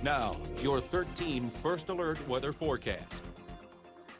Now, your 13 First Alert weather forecast.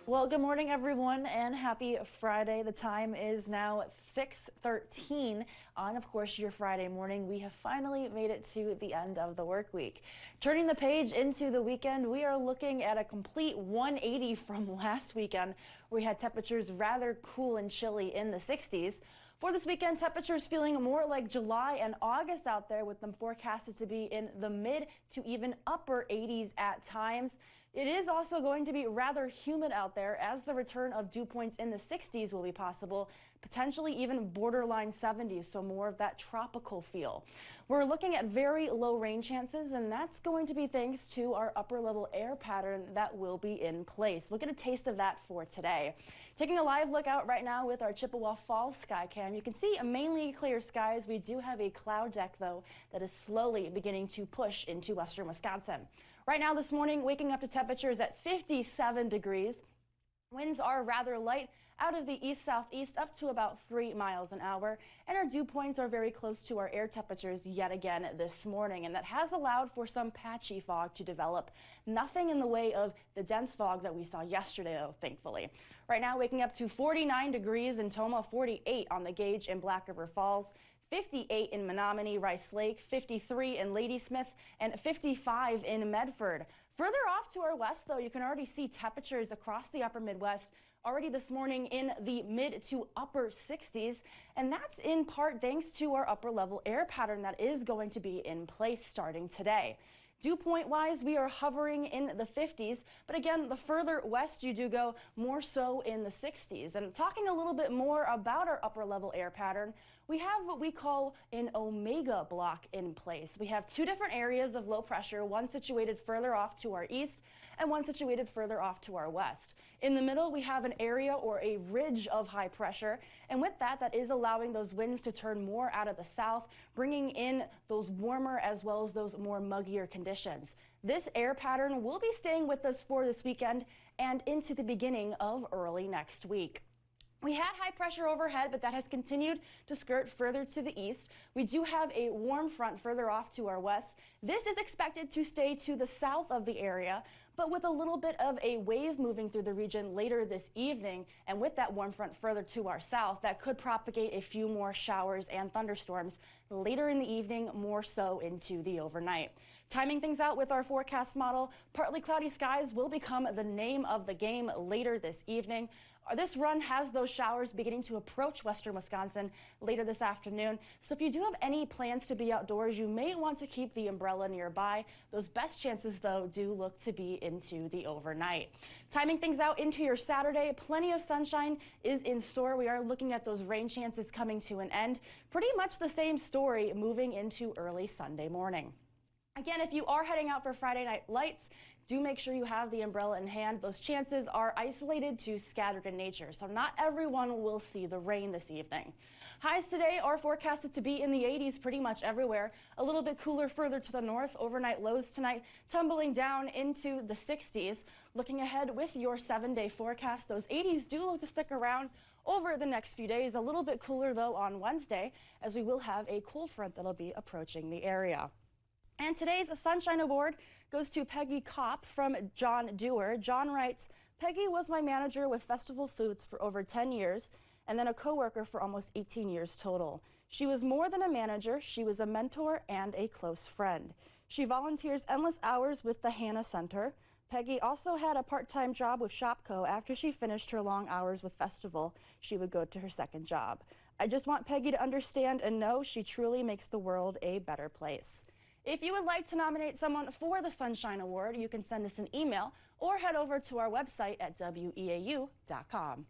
Well, good morning, everyone, and happy Friday. The time is now 6:13 on, of course, your Friday morning. We have finally made it to the end of the work week. Turning the page into the weekend, we are looking at a complete 180 from last weekend. We had temperatures rather cool and chilly in the 60s. For this weekend, temperatures feeling more like July and August out there, with them forecasted to be in the mid to even upper 80s at times. It is also going to be rather humid out there, as the return of dew points in the 60s will be possible, potentially even borderline 70s, so more of that tropical feel. We're looking at very low rain chances, and that's going to be thanks to our upper level air pattern that will be in place. We'll get a taste of that for today. Taking a live look out right now with our Chippewa Falls sky cam, you can see mainly clear skies. We do have a cloud deck, though, that is slowly beginning to push into western Wisconsin. Right now this morning, waking up to temperatures at 57 degrees. Winds are rather light out of the east-southeast up to about 3 miles an hour, and our dew points are very close to our air temperatures yet again this morning, and that has allowed for some patchy fog to develop. Nothing in the way of the dense fog that we saw yesterday, though, thankfully. Right now, waking up to 49 degrees in Toma, 48 on the gauge in Black River Falls, 58 in Menominee, Rice Lake, 53 in Ladysmith, and 55 in Medford. Further off to our west, though, you can already see temperatures across the upper Midwest already this morning in the mid to upper 60s, and that's in part thanks to our upper level air pattern that is going to be in place starting today. Dew point wise, we are hovering in the 50s, but again, the further west you do go, more so in the 60s. And talking a little bit more about our upper level air pattern, we have what we call an omega block in place. We have two different areas of low pressure, one situated further off to our east and one situated further off to our west. In the middle, we have an area or a ridge of high pressure, and with that, that is allowing those winds to turn more out of the south, bringing in those warmer as well as those more muggier conditions. This air pattern will be staying with us for this weekend and into the beginning of early next week. We had high pressure overhead, but that has continued to skirt further to the east. We do have a warm front further off to our west. This is expected to stay to the south of the area, but with a little bit of a wave moving through the region later this evening, and with that warm front further to our south, that could propagate a few more showers and thunderstorms later in the evening, more so into the overnight. Timing things out with our forecast model, partly cloudy skies will become the name of the game later this evening. This run has those showers beginning to approach western Wisconsin later this afternoon. So if you do have any plans to be outdoors, you may want to keep the umbrella nearby. Those best chances, though, do look to be into the overnight. Timing things out into your Saturday, plenty of sunshine is in store. We are looking at those rain chances coming to an end. Pretty much the same story moving into early Sunday morning. Again, if you are heading out for Friday night lights, do make sure you have the umbrella in hand. Those chances are isolated to scattered in nature, so not everyone will see the rain this evening. Highs today are forecasted to be in the 80s pretty much everywhere. A little bit cooler further to the north. Overnight lows tonight tumbling down into the 60s. Looking ahead with your 7-day forecast, those 80s do look to stick around over the next few days. A little bit cooler, though, on Wednesday, as we will have a cold front that'll be approaching the area. And today's Sunshine Award goes to Peggy Kopp from John Dewar. John writes, "Peggy was my manager with Festival Foods for over 10 years and then a coworker for almost 18 years total. She was more than a manager. She was a mentor and a close friend. She volunteers endless hours with the Hannah Center. Peggy also had a part-time job with Shopco. After she finished her long hours with Festival, she would go to her second job. I just want Peggy to understand and know she truly makes the world a better place." If you would like to nominate someone for the Sunshine Award, you can send us an email or head over to our website at WEAU.com.